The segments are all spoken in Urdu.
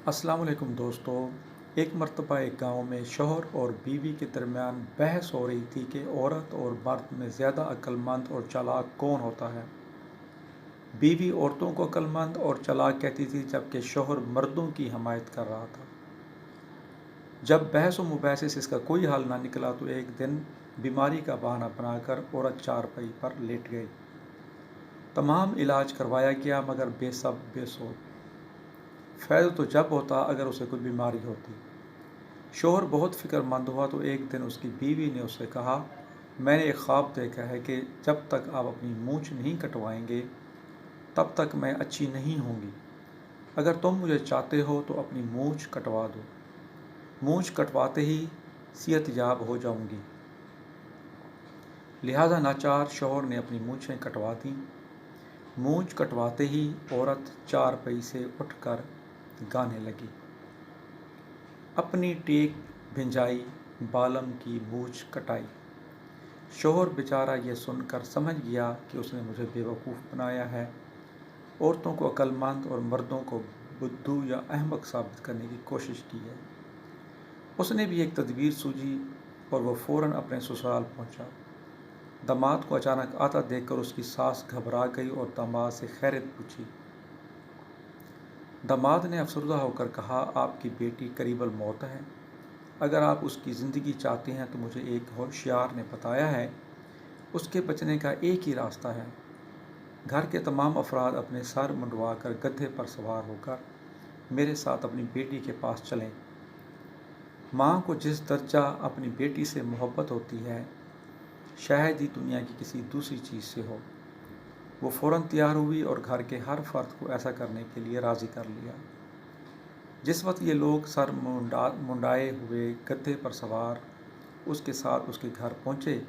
السلام علیکم دوستو۔ ایک مرتبہ ایک گاؤں میں شوہر اور بیوی کے درمیان بحث ہو رہی تھی کہ عورت اور مرد میں زیادہ عقل مند اور چالاک کون ہوتا ہے۔ بیوی عورتوں کو عقل مند اور چالاک کہتی تھی، جبکہ شوہر مردوں کی حمایت کر رہا تھا۔ جب بحث و مباحثے سے اس کا کوئی حل نہ نکلا تو ایک دن بیماری کا بہانہ بنا کر عورت چارپائی پر لیٹ گئی۔ تمام علاج کروایا گیا مگر بے سب بے سود۔ فائدہ تو جب ہوتا اگر اسے کوئی بیماری ہوتی۔ شوہر بہت فکر مند ہوا تو ایک دن اس کی بیوی نے اسے کہا، میں نے ایک خواب دیکھا ہے کہ جب تک آپ اپنی مونچھ نہیں کٹوائیں گے تب تک میں اچھی نہیں ہوں گی۔ اگر تم مجھے چاہتے ہو تو اپنی مونچھ کٹوا دو۔ مونچھ کٹواتے ہی صحت یاب ہو جاؤں گی۔ لہذا ناچار شوہر نے اپنی مونچھیں کٹوا دیں۔ مونچھ کٹواتے ہی عورت چارپائی سے اٹھ کر گانے لگی، اپنی ٹیک بھنجائی بالم کی مونچھ کٹائی۔ شوہر بیچارہ یہ سن کر سمجھ گیا کہ اس نے مجھے بیوقوف بنایا ہے، عورتوں کو عقل مند اور مردوں کو بدھو یا احمق ثابت کرنے کی کوشش کی ہے۔ اس نے بھی ایک تدبیر سوچی اور وہ فوراً اپنے سسرال پہنچا۔ داماد کو اچانک آتا دیکھ کر اس کی ساس گھبرا گئی اور داماد سے خیریت پوچھی۔ داماد نے افسردہ ہو کر کہا، آپ کی بیٹی قریب الموت ہے، اگر آپ اس کی زندگی چاہتے ہیں تو مجھے ایک ہوشیار نے بتایا ہے، اس کے بچنے کا ایک ہی راستہ ہے۔ گھر کے تمام افراد اپنے سر منڈوا کر گدھے پر سوار ہو کر میرے ساتھ اپنی بیٹی کے پاس چلیں۔ ماں کو جس درجہ اپنی بیٹی سے محبت ہوتی ہے شاید ہی دنیا کی کسی دوسری چیز سے ہو۔ وہ فوراً تیار ہوئی اور گھر کے ہر فرد کو ایسا کرنے کے لیے راضی کر لیا۔ جس وقت یہ لوگ سر منڈائے ہوئے گدھے پر سوار اس کے ساتھ اس کے گھر پہنچے،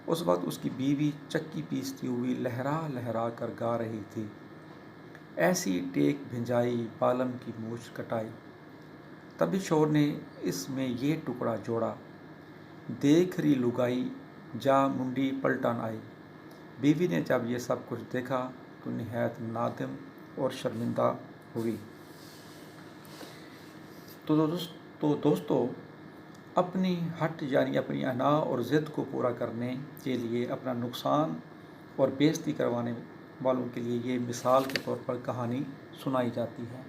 اس وقت اس کی بیوی چکی پیستی ہوئی لہرا لہرا کر گا رہی تھی، ایسی ٹیک بھنجائی بالم کی مونچھ کٹائی۔ تبھی شوہر نے اس میں یہ ٹکڑا جوڑا، دیکھ ری لگائی جا منڈی پلٹن آئی۔ بیوی نے جب یہ سب کچھ دیکھا تو نہایت نادم اور شرمندہ ہوئی۔ تو دوستو، اپنی ہٹ یعنی اپنی انا اور ضد کو پورا کرنے کے لیے اپنا نقصان اور بے عزتی کروانے والوں کے لیے یہ مثال کے طور پر کہانی سنائی جاتی ہے۔